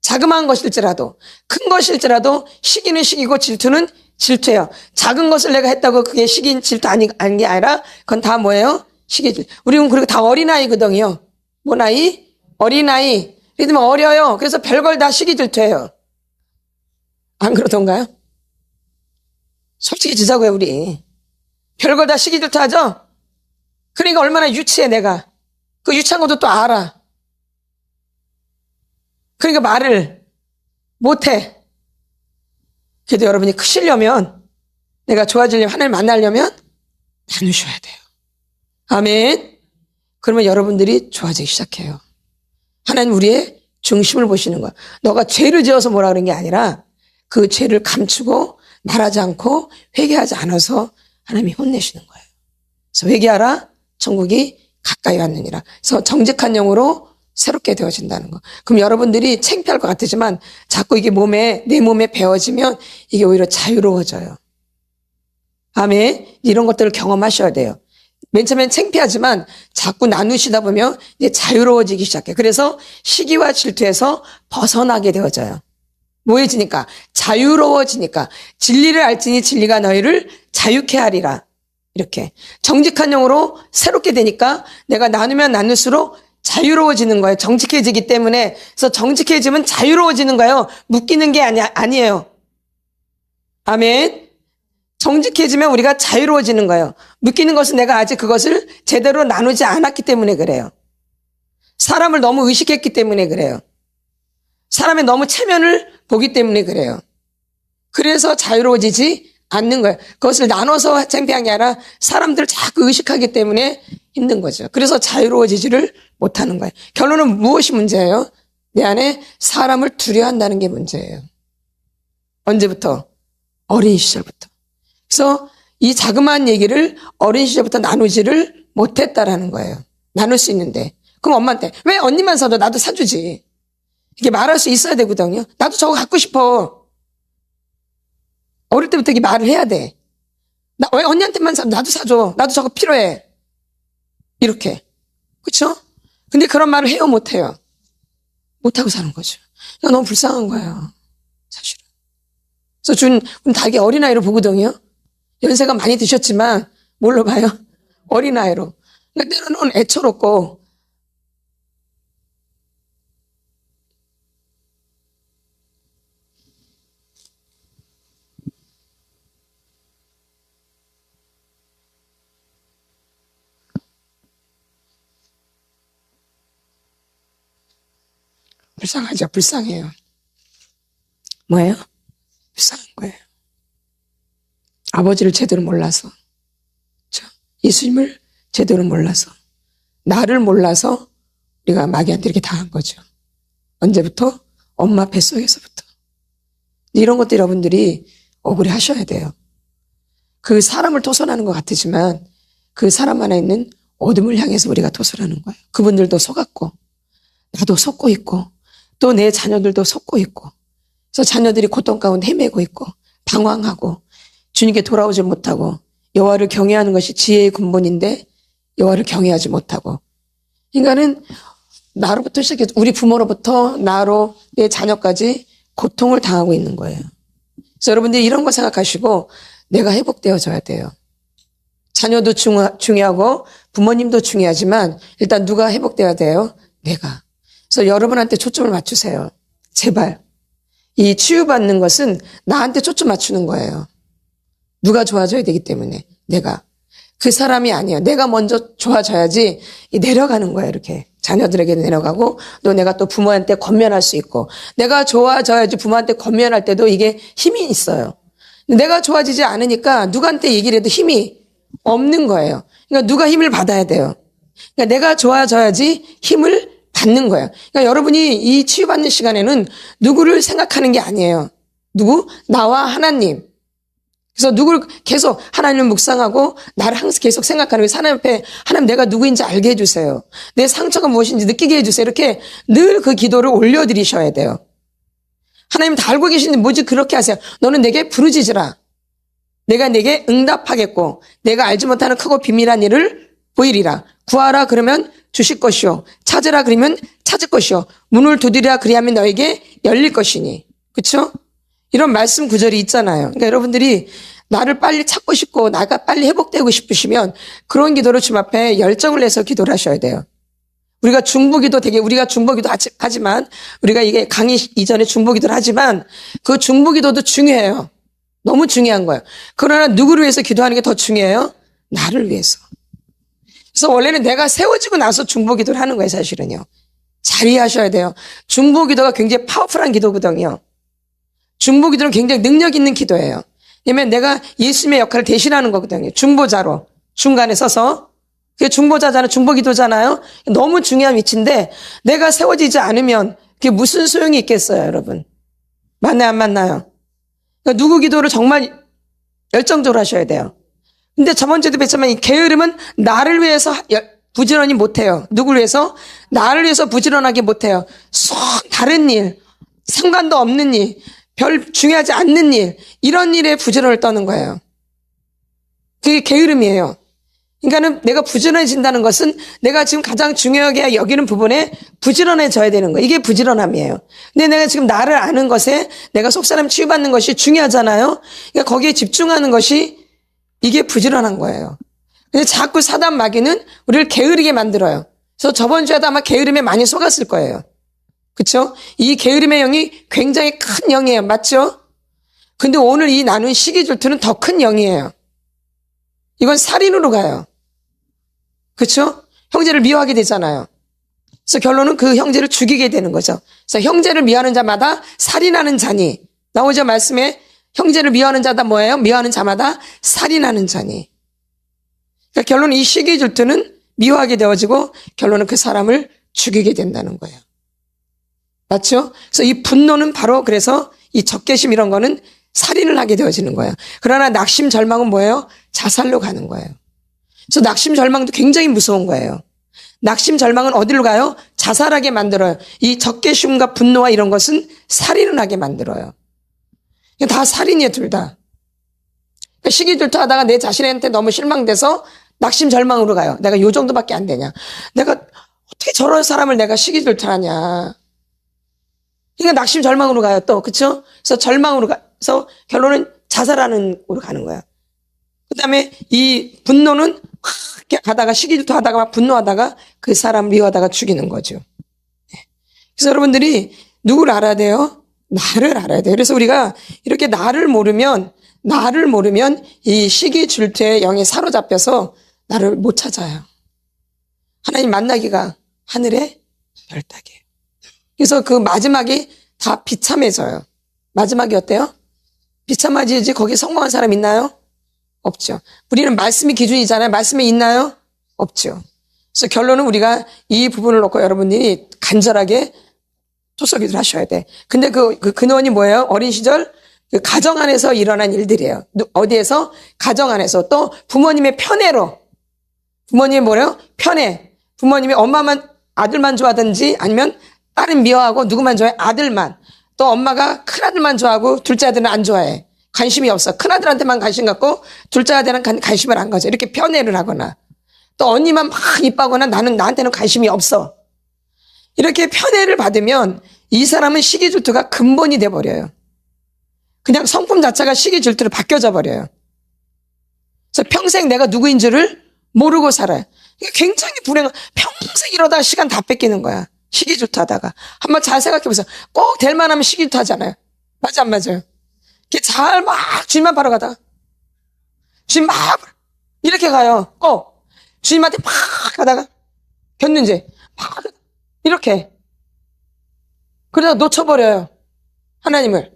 Speaker 1: 자그마한 것일지라도. 큰 것일지라도 시기는 시기고 질투는 질투예요. 작은 것을 내가 했다고 그게 시기 질투 아닌 게 아니라 그건 다 뭐예요? 시기 질투. 우리는 그리고 다 어린아이거든요. 뭐 나이? 어린아이. 그러면 어려요. 그래서 별걸 다 시기 질투예요. 안 그러던가요? 솔직히 지자고요, 우리. 별걸 다 시기 질투하죠? 그러니까 얼마나 유치해, 내가. 그 유치한 것도 또 알아. 그러니까 말을 못해. 그래도 여러분이 크시려면, 내가 좋아지려면, 하나님 만나려면 나누셔야 돼요. 아멘. 그러면 여러분들이 좋아지기 시작해요. 하나님 우리의 중심을 보시는 거야. 너가 죄를 지어서 뭐라 그런 게 아니라 그 죄를 감추고 말하지 않고 회개하지 않아서 하나님이 혼내시는 거예요. 그래서 회개하라. 천국이 가까이 왔느니라. 그래서 정직한 영으로 새롭게 되어진다는 거. 그럼 여러분들이 창피할 것 같지만 자꾸 이게 내 몸에 배어지면 이게 오히려 자유로워져요. 아멘. 이런 것들을 경험하셔야 돼요. 맨 처음엔 창피하지만 자꾸 나누시다 보면 이제 자유로워지기 시작해요. 그래서 시기와 질투에서 벗어나게 되어져요. 뭐해지니까? 자유로워지니까. 진리를 알지니 진리가 너희를 자유케 하리라. 이렇게 정직한 영으로 새롭게 되니까 내가 나누면 나눌수록 자유로워지는 거예요. 정직해지기 때문에. 그래서 정직해지면 자유로워지는 거예요. 묶이는 게 아니에요. 아멘. 정직해지면 우리가 자유로워지는 거예요. 묶이는 것은 내가 아직 그것을 제대로 나누지 않았기 때문에 그래요. 사람을 너무 의식했기 때문에 그래요. 사람의 너무 체면을 보기 때문에 그래요. 그래서 자유로워지지 않는 거예요. 그것을 나눠서 창피한 게 아니라 사람들을 자꾸 의식하기 때문에 힘든 거죠. 그래서 자유로워지지를 못하는 거예요. 결론은 무엇이 문제예요? 내 안에 사람을 두려워한다는 게 문제예요. 언제부터? 어린 시절부터. 그래서 이 자그마한 얘기를 어린 시절부터 나누지를 못했다라는 거예요. 나눌 수 있는데. 그럼 엄마한테 왜 언니만 사줘? 나도 사주지. 이렇게 말할 수 있어야 되거든요. 나도 저거 갖고 싶어. 어릴 때부터 이렇게 말을 해야 돼. 나 왜 언니한테만 사줘? 나도 사줘. 나도 저거 필요해. 이렇게. 그렇죠? 근데 그런 말을 해요, 못해요? 못하고 사는 거죠. 너무 불쌍한 거예요. 사실은. 그래서 준 되게 어린아이로 보거든요. 연세가 많이 드셨지만 뭘로 봐요? 어린아이로. 그러니까 때로는 애처롭고 불쌍하죠. 불쌍해요. 뭐예요? 불쌍한 거예요. 아버지를 제대로 몰라서, 그렇죠? 예수님을 제대로 몰라서, 나를 몰라서 우리가 마귀한테 이렇게 당한 거죠. 언제부터? 엄마 뱃속에서부터. 이런 것도 여러분들이 억울해 하셔야 돼요. 그 사람을 토설하는 것 같으지만 그 사람 안에 있는 어둠을 향해서 우리가 토설하는 거예요. 그분들도 속았고 나도 속고 있고 또 내 자녀들도 속고 있고, 그래서 자녀들이 고통 가운데 헤매고 있고 방황하고 주님께 돌아오지 못하고, 여호와를 경외하는 것이 지혜의 근본인데 여호와를 경외하지 못하고, 인간은 나로부터 시작해서 우리 부모로부터 나로 내 자녀까지 고통을 당하고 있는 거예요. 그래서 여러분들이 이런 거 생각하시고 내가 회복되어져야 돼요. 자녀도 중요하고 부모님도 중요하지만 일단 누가 회복되어야 돼요? 내가. 그래서 여러분한테 초점을 맞추세요. 제발. 이 치유받는 것은 나한테 초점 맞추는 거예요. 누가 좋아져야 되기 때문에. 내가. 그 사람이 아니에요. 내가 먼저 좋아져야지 내려가는 거예요. 이렇게. 자녀들에게 내려가고 또 내가 또 부모한테 권면할 수 있고, 내가 좋아져야지 부모한테 권면할 때도 이게 힘이 있어요. 내가 좋아지지 않으니까 누구한테 얘기를 해도 힘이 없는 거예요. 그러니까 누가 힘을 받아야 돼요. 그러니까 내가 좋아져야지 힘을 받는 거예요. 그러니까 여러분이 이 치유받는 시간에는 누구를 생각하는 게 아니에요. 누구? 나와 하나님. 그래서 누구를 계속 하나님을 묵상하고 나를 항상 계속 생각하는 거예요. 하나님 앞에 하나님 내가 누구인지 알게 해주세요. 내 상처가 무엇인지 느끼게 해주세요. 이렇게 늘 그 기도를 올려드리셔야 돼요. 하나님 다 알고 계시는데 뭐지 그렇게 하세요. 너는 내게 부르짖으라. 내가 내게 응답하겠고 내가 알지 못하는 크고 비밀한 일을 보이리라. 구하라 그러면 주실 것이요. 찾으라 그러면 찾을 것이요. 문을 두드리라 그리하면 너에게 열릴 것이니. 그렇죠? 이런 말씀 구절이 있잖아요. 그러니까 여러분들이 나를 빨리 찾고 싶고 나가 빨리 회복되고 싶으시면 그런 기도를 주님 앞에 열정을 내서 기도를 하셔야 돼요. 우리가 중보기도 우리가 중보기도 하지만, 우리가 이게 강의 이전에 중보기도를 하지만 그 중보기도도 중요해요. 너무 중요한 거예요. 그러나 누구를 위해서 기도하는 게 더 중요해요? 나를 위해서. 그래서 원래는 내가 세워지고 나서 중보기도를 하는 거예요, 사실은요. 잘 이해하셔야 돼요. 중보기도가 굉장히 파워풀한 기도거든요. 중보기도는 굉장히 능력 있는 기도예요. 왜냐면 내가 예수님의 역할을 대신하는 거거든요. 중보자로 중간에 서서. 그게 중보자잖아요. 중보기도잖아요. 너무 중요한 위치인데 내가 세워지지 않으면 그게 무슨 소용이 있겠어요, 여러분. 맞나요, 안 맞나요? 그러니까 누구 기도를 정말 열정적으로 하셔야 돼요. 근데 저번주에도 뵀지만 이 게으름은 나를 위해서 부지런히 못해요. 누구를 위해서? 나를 위해서 부지런하게 못해요. 쏙 다른 일, 상관도 없는 일, 별 중요하지 않는 일, 이런 일에 부지런을 떠는 거예요. 그게 게으름이에요. 그러니까는 내가 부지런해진다는 것은 내가 지금 가장 중요하게 여기는 부분에 부지런해져야 되는 거예요. 이게 부지런함이에요. 근데 내가 지금 나를 아는 것에 내가 속사람 치유받는 것이 중요하잖아요. 그러니까 거기에 집중하는 것이 이게 부지런한 거예요. 근데 자꾸 사단 마귀는 우리를 게으르게 만들어요. 그래서 저번 주에도 아마 게으름에 많이 속았을 거예요. 그렇죠? 이 게으름의 영이 굉장히 큰 영이에요. 맞죠? 근데 오늘 이 나눈 시기 질투는 더 큰 영이에요. 이건 살인으로 가요. 그렇죠? 형제를 미워하게 되잖아요. 그래서 결론은 그 형제를 죽이게 되는 거죠. 그래서 형제를 미워하는 자마다 살인하는 자니. 나오죠? 말씀에 형제를 미워하는 자다 뭐예요? 미워하는 자마다 살인하는 자니. 그러니까 결론은 이 시기 질투는 미워하게 되어지고 결론은 그 사람을 죽이게 된다는 거예요. 맞죠? 그래서 이 분노는 바로 그래서 이 적개심 이런 거는 살인을 하게 되어지는 거예요. 그러나 낙심 절망은 뭐예요? 자살로 가는 거예요. 그래서 낙심 절망도 굉장히 무서운 거예요. 낙심 절망은 어디로 가요? 자살하게 만들어요. 이 적개심과 분노와 이런 것은 살인을 하게 만들어요. 다 살인이에요, 둘 다. 그러니까 시기 질투하다가 내 자신한테 너무 실망돼서 낙심 절망으로 가요. 내가 요 정도밖에 안 되냐? 내가 어떻게 저런 사람을 내가 시기 질투하냐? 그러니까 낙심 절망으로 가요, 또. 그쵸? 그래서 절망으로 가서 결론은 자살하는 으로 가는 거야. 그 다음에 이 분노는 확 가다가 시기 질투하다가 막 분노하다가 그 사람 미워하다가 죽이는 거죠. 그래서 여러분들이 누구를 알아야 돼요? 나를 알아야 돼요. 그래서 우리가 이렇게 나를 모르면 이 시기 질투의 영에 사로잡혀서 나를 못 찾아요. 하나님 만나기가 하늘의 별 따기예요. 그래서 그 마지막이 다 비참해져요. 마지막이 어때요? 비참하지. 거기 성공한 사람 있나요? 없죠. 우리는 말씀이 기준이잖아요. 말씀이 있나요? 없죠. 그래서 결론은 우리가 이 부분을 놓고 여러분들이 간절하게 토속기도를 하셔야 돼. 근데 그 근원이 뭐예요? 어린 시절 그 가정 안에서 일어난 일들이에요. 어디에서? 가정 안에서. 또 부모님의 편애로. 부모님이 뭐래요? 편애. 부모님이 엄마만 아들만 좋아하든지 아니면 딸은 미워하고 누구만 좋아해? 아들만. 또 엄마가 큰아들만 좋아하고 둘째 아들은 안 좋아해. 관심이 없어. 큰아들한테만 관심 갖고 둘째 아들은 관심을 안 가져. 이렇게 편애를 하거나 또 언니만 막 이뻐하거나 나한테는 관심이 없어. 이렇게 편애를 받으면 이 사람은 시기 질투가 근본이 돼버려요. 그냥 성품 자체가 시기 질투로 바뀌어져 버려요. 그래서 평생 내가 누구인 줄을 모르고 살아요. 굉장히 불행한, 평생 이러다가 시간 다 뺏기는 거야. 시기 질투하다가. 한번 잘 생각해 보세요. 꼭 될 만하면 시기 질투하잖아요. 맞아, 안 맞아요? 이렇게 잘 막 주님만 바로 가다가 주님 막 이렇게 가요. 꼭 주님한테 막 가다가 겼는지 막 이렇게 그러다 놓쳐버려요. 하나님을.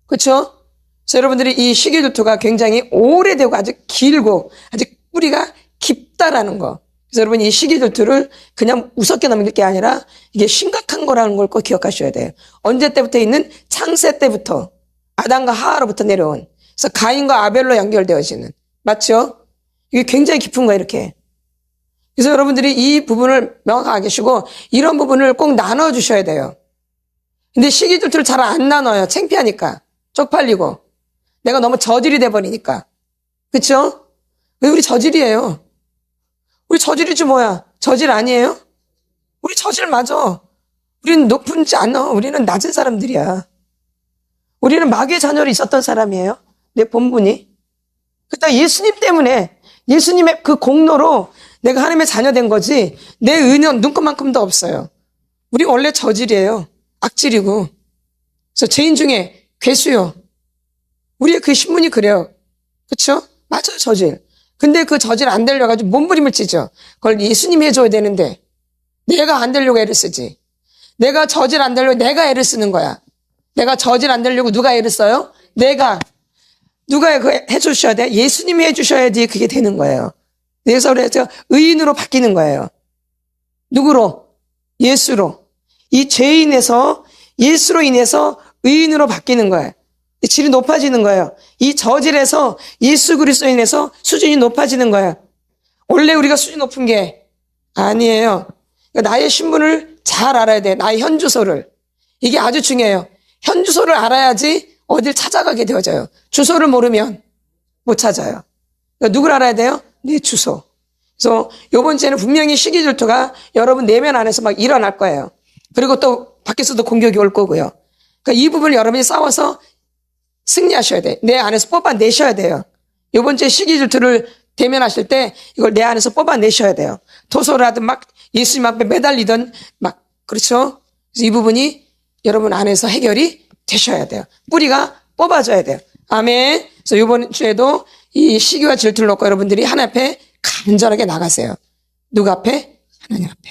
Speaker 1: 그렇죠? 그래서 여러분들이 이 시기 질투가 굉장히 오래되고 아주 길고 아주 뿌리가 깊다라는 거. 그래서 여러분 이 시기 질투를 그냥 우습게 넘길 게 아니라 이게 심각한 거라는 걸 꼭 기억하셔야 돼요. 언제 때부터 있는? 창세 때부터 아담과 하와로부터 내려온. 그래서 가인과 아벨로 연결되어지는. 맞죠? 이게 굉장히 깊은 거예요, 이렇게. 그래서 여러분들이 이 부분을 명확하게 하시고 이런 부분을 꼭 나눠주셔야 돼요. 근데 시기 질투를 잘 안 나눠요. 창피하니까. 쪽팔리고. 내가 너무 저질이 돼버리니까. 그쵸? 왜 우리 저질이에요? 우리 저질이지 뭐야? 저질 아니에요? 우리 저질 맞아. 우리는 높은지 않아. 우리는 낮은 사람들이야. 우리는 마귀의 자녀로 있었던 사람이에요. 내 본분이. 그때 예수님 때문에 예수님의 그 공로로 내가 하나님의 자녀 된 거지 내 은연 눈곱만큼도 없어요. 우리 원래 저질이에요. 악질이고. 그래서 죄인 중에 괴수요. 우리의 그 신분이 그래요. 그렇죠? 맞아요, 저질. 근데 그 저질 안 되려고 가지고 몸부림을 치죠. 그걸 예수님이 해줘야 되는데 내가 안 되려고 애를 쓰지. 내가 저질 안 되려고 내가 애를 쓰는 거야. 내가 저질 안 되려고 누가 애를 써요? 내가. 누가 해주셔야 돼? 예수님이 해주셔야지 그게 되는 거예요. 그래서 의인으로 바뀌는 거예요. 누구로? 예수로. 이 죄인에서 예수로 인해서 의인으로 바뀌는 거예요. 질이 높아지는 거예요. 이 저질에서 예수 그리스도로 인해서 수준이 높아지는 거예요. 원래 우리가 수준이 높은 게 아니에요. 그러니까 나의 신분을 잘 알아야 돼. 나의 현주소를. 이게 아주 중요해요. 현주소를 알아야지 어딜 찾아가게 되어져요. 주소를 모르면 못 찾아요. 그러니까 누굴 알아야 돼요? 내 주소. 그래서 이번 주에는 분명히 시기 질투가 여러분 내면 안에서 막 일어날 거예요. 그리고 또 밖에서도 공격이 올 거고요. 그러니까 이 부분을 여러분이 싸워서 승리하셔야 돼. 내 안에서 뽑아내셔야 돼요. 이번 주에 시기 질투를 대면하실 때 이걸 내 안에서 뽑아내셔야 돼요. 도서를 하든 막 예수님 앞에 매달리든 막, 그렇죠? 그래서 이 부분이 여러분 안에서 해결이 되셔야 돼요. 뿌리가 뽑아져야 돼요. 아멘. 그래서 이번 주에도 이 시기와 질투를 놓고 여러분들이 하나님 앞에 간절하게 나가세요. 누구 앞에? 하나님 앞에.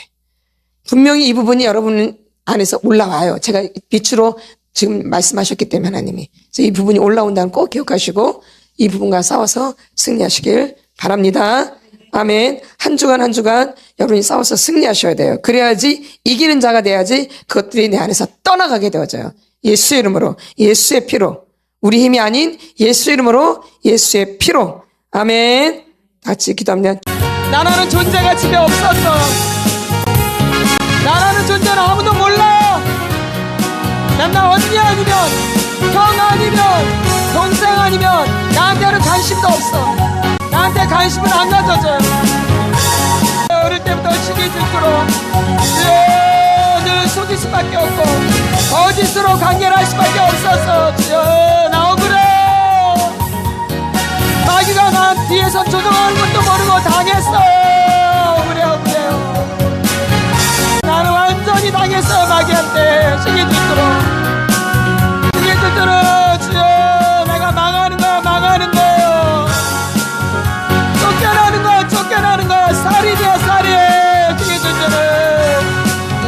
Speaker 1: 분명히 이 부분이 여러분 안에서 올라와요. 제가 빛으로 지금 말씀하셨기 때문에 하나님이. 그래서 이 부분이 올라온다는 꼭 기억하시고 이 부분과 싸워서 승리하시길 바랍니다. 아멘. 한 주간 한 주간 여러분이 싸워서 승리하셔야 돼요. 그래야지 이기는 자가 돼야지 그것들이 내 안에서 떠나가게 되어져요. 예수의 이름으로, 예수의 피로, 우리 힘이 아닌 예수의 이름으로, 예수의 피로. 아멘. 같이 기도합니다. 나라는 존재가 집에 없었어. 나라는 존재는 아무도 몰라. 나 언니 아니면 형 아니면 동생 아니면 나한테는 관심도 없어. 나한테 관심을 안 가져줘요. 어릴 때부터 시기 질투로 늘 속일 수밖에 없고 거짓으로 관계를 할 수밖에 없었어. 나 억울해. 마귀가 나 뒤에서 조종하는 것도 모르고 당했어. 억울해요. 나는 완전히 당했어요. 마귀한테 시기 질투로. 시기 질투로 주여 내가 망하는 거예요. 쫓겨나는 거야. 살이 돼. 시기 질투는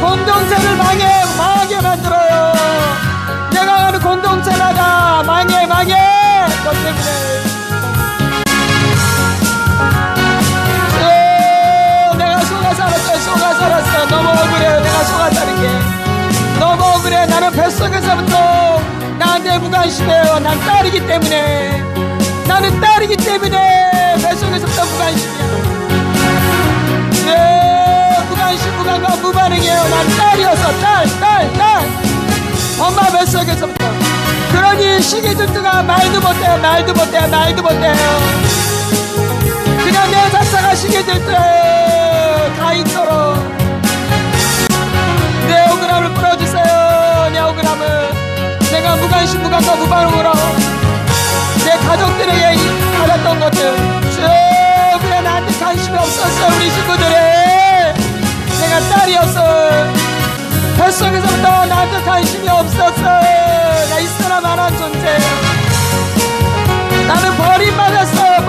Speaker 1: 공동체를 망하게 만들어요. 내가 가는 공동체마다 망해. 너 때문에. 내가 속아 살았어. 너무 억울해. 내가 속았다는 게 너무 억울해. 나는 뱃속에서부터 나한테 무관심해요. 난 딸이기 때문에. 나는 딸이기 때문에 뱃속에서부터 무관심이야. 무관과 무반응이에요. 난 딸이어서 딸. 엄마 뱃속에서부터. 그러니 시기 질투가 말도 못해요. 그냥 내 자체가 시기 질투예요. 가인처럼. 내 억울함을 풀어주세요. 내 억울함을. 내가 무관과 무반응으로 내 가족들에게 받았던 것들. 그래 나한테 관심이 없었어. 우리 친구들이. 내가 딸이었어. 뱃속에서부터 나한테 관심이 없었어. 나 있으나 말한 존재. 나는 버림받았어요.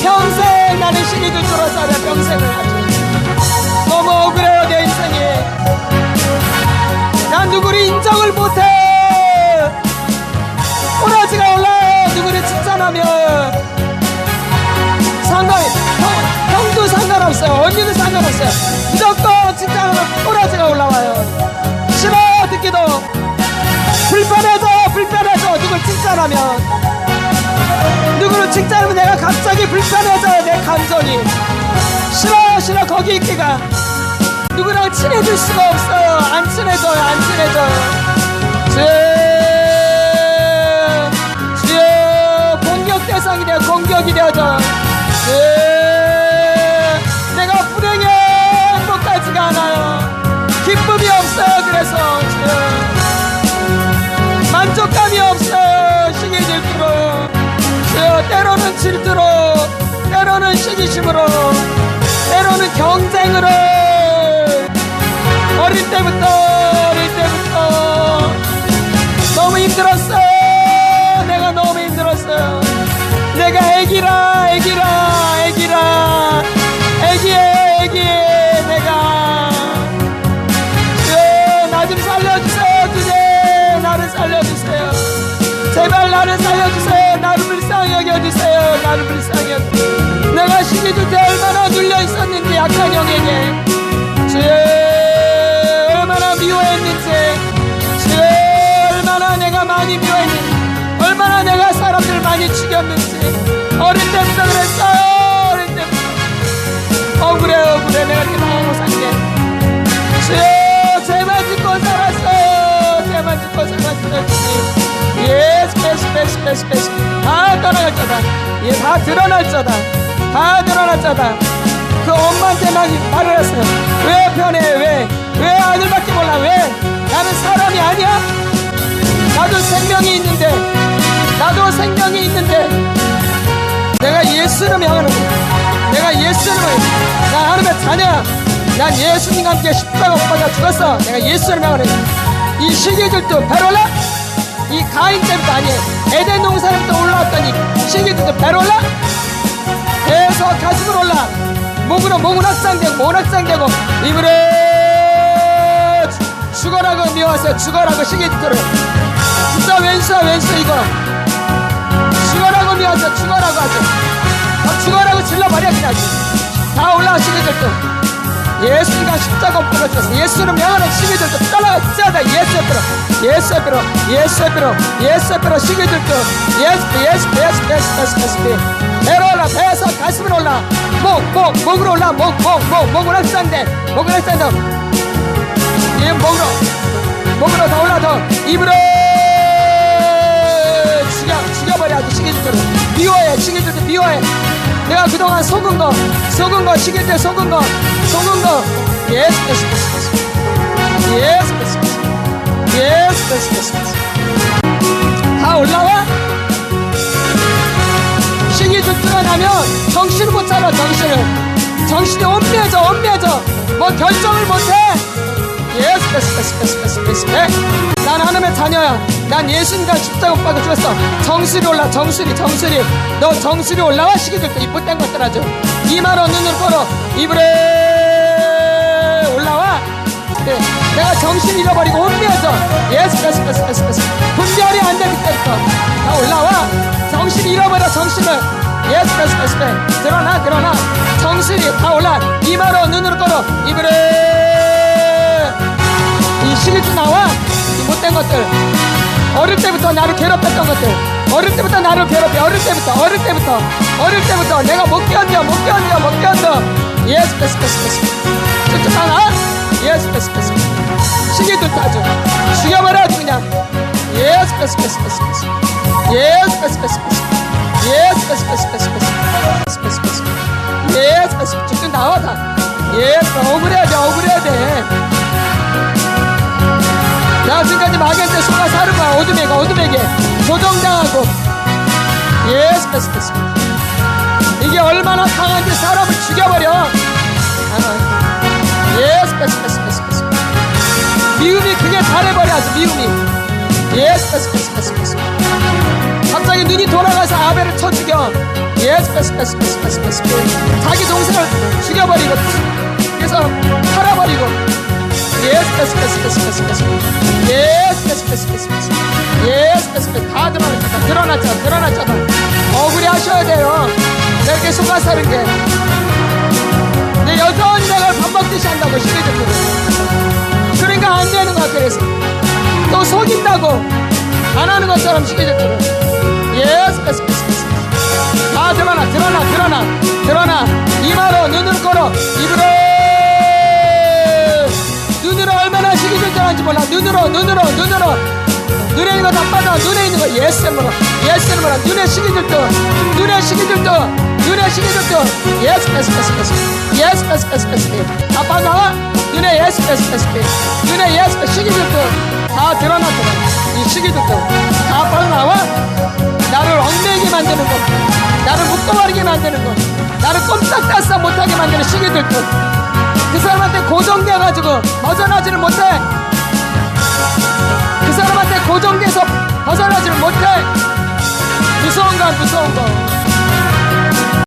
Speaker 1: 평생 나는 시기 질투로 살아. 평생을 아주 너무 억울해요. 내 인생이. 난 누구를 인정을 못해. 꼬라지가 올라요. 누구를 칭찬하면. 형도 상관없어요. 언니도 상관없어요. 무조건 칭찬하면 꼬라지가 올라와요. 싫어 듣기도. 불편해져. 누굴 칭찬하면. 누구를 칭찬하면 내가 갑자기 불편해져요. 내 감정이. 싫어 거기 있기가. 누구랑 친해질 수가 없어요. 안 친해져요. 주여 공격 대상이 돼요. 공격이 되어져. 내가 불행해. 행복하지가 않아요. 기쁨이 없어요. 그래서 만족감이 없어요. 시기 질투로. 때로는 질투로, 때로는 시기심으로, 때로는 경쟁으로. 어릴 때부터 너무 힘들었어요. 내가 너무 힘들었어요. 내가 애기라 애기에 내가. 나 좀 살려주세요. 주님 나를 살려주세요. 제발 나를 살려주세요. 나를 불쌍히 여겨주세요. 내가 시기 질투에 얼마나 눌려 있었는지 약한 영에게. 주여 얼마나 미워했는지. 주여 얼마나 내가 많이 미워했는지. 얼마나 내가 사람들 많이 죽였는지. 어릴 때부터 그랬어요. 억울해. 내가 이렇게 당하고 산게. 주여 죄만 짓고 살았어요. 죄만 짓고 살았어요. 예스. 다 떠나갈 자다. 다 드러날 자다. 그 엄마한테 말을 했어요. 왜 변해? 왜 아들밖에 몰라? 왜? 나는 사람이 아니야? 나도 생명이 있는데 내가 예수를 명하는 거야. 내가 예수를 명하는 거야. 나 하나님의 자녀야. 난 예수님과 함께 십자가 못 박아 죽었어. 내가 예수를 명하는 거야. 이 시기들도 베롤라? 이 가인 때부터 아니에요. 에덴 동산부터 올라왔더니 시기들도 베롤라? 계속 가슴으로 올라. 목은 확장되고 입으로 죽어라고 미워하세요. 죽어라고 시기들을. 진짜 왼수 이거. 죽어라고 미워하세요. 죽어라고 하죠. 죽어라고 질러버려 그냥. 다 올라와 시기들도. 예수가 십자가 못 박아 죽었어. 예수를 명하는 시기들도 떠나가 짜다. 예수 앞으로 시기들도 예수 배로 올라. 배에서 가슴으로 올라. 목으로 올라. 목을 확산돼. 예, 목으로 더 올라. 더 입으로 죽여버려. 아주 시기들도 미워해. 시기들도 미워해. 내가 그동안 속은 거 시기들 속은 거 예수. 다 올라와. 시기들 드러나면 정신을 못 차려. 정신이 옮겨져. 뭐 결정을 못해. 예수. 난 하나님의 자녀야. 난 예수님과 십자가 못 박아 죽었어. 정수리 올라. 정수리. 너 정수리 올라와. 시기들도 이쁘단 것들 아주. 이마로 눈을 걸어. 입으로 올라와. 네. 내가 정신 잃어버리고 혼미해져. 예수. 분별이 안 돼. 그때부터 다 올라와. 정신 잃어버려. 정신을. 예수. 드러나. 정신이 다 올라. 이마로 눈으로 걸어. 입으로 이 시기도 나와. 이 못된 것들. 어릴 때부터 나를 괴롭혔던 것들. 어릴 때부터 나를 괴롭혀. 어릴 때부터 내가 못 견뎌. 예수. 쭉쭉 하나. 예수. 시기들 아주 죽여버려 아주 그냥. 예수. 쭉쭉 나와 다. 예수. 억울해야 돼. 나 지금까지 막연때 속아 사는 거야. 어둠에게 조종당하고. 예수. 이게 얼마나 강한지 사람을 죽여버려. 예수. 미움이 그게 잘해버려. 아주 미움이. 예수. 갑자기 눈이 돌아가서 아벨을 쳐 죽여. 예수. 자기 동생을 죽여버리고 그래서 팔아버리고. 예수. 다 드러났잖아. 억울해 하셔야 돼요. 내가 이렇게 속아 사는 게. 근데 여전히 내가 밥 먹듯이 한다고 시기들은. 그러니까 안 되는 거야. 그래서 또 속인다고 안 하는 것처럼 시기들은. 예수. 다 드러나. 이마로 눈을 걸어. 입으로 눈으로 얼마나 시기들 들어가는지 몰라. 눈으로 눈에 있는 거 다 빠져. 눈에 있는 거 예수 뭐라. 눈에 시기들도 예수. 다 빠져. 눈에 예수. 눈에 예수. 시기들도 다 드러나. 이 시기들도 다 빠져나와. 나를 얽매이게 만드는 거, 나를 묶어버리게 만드는 거, 나를 꼼짝달싹 못하게 만드는 시기들도 그 사람한테 고정돼가지고 벗어나지를 못해. 그 사람한테 고정돼서 벗어나지를 못해. 무서운 거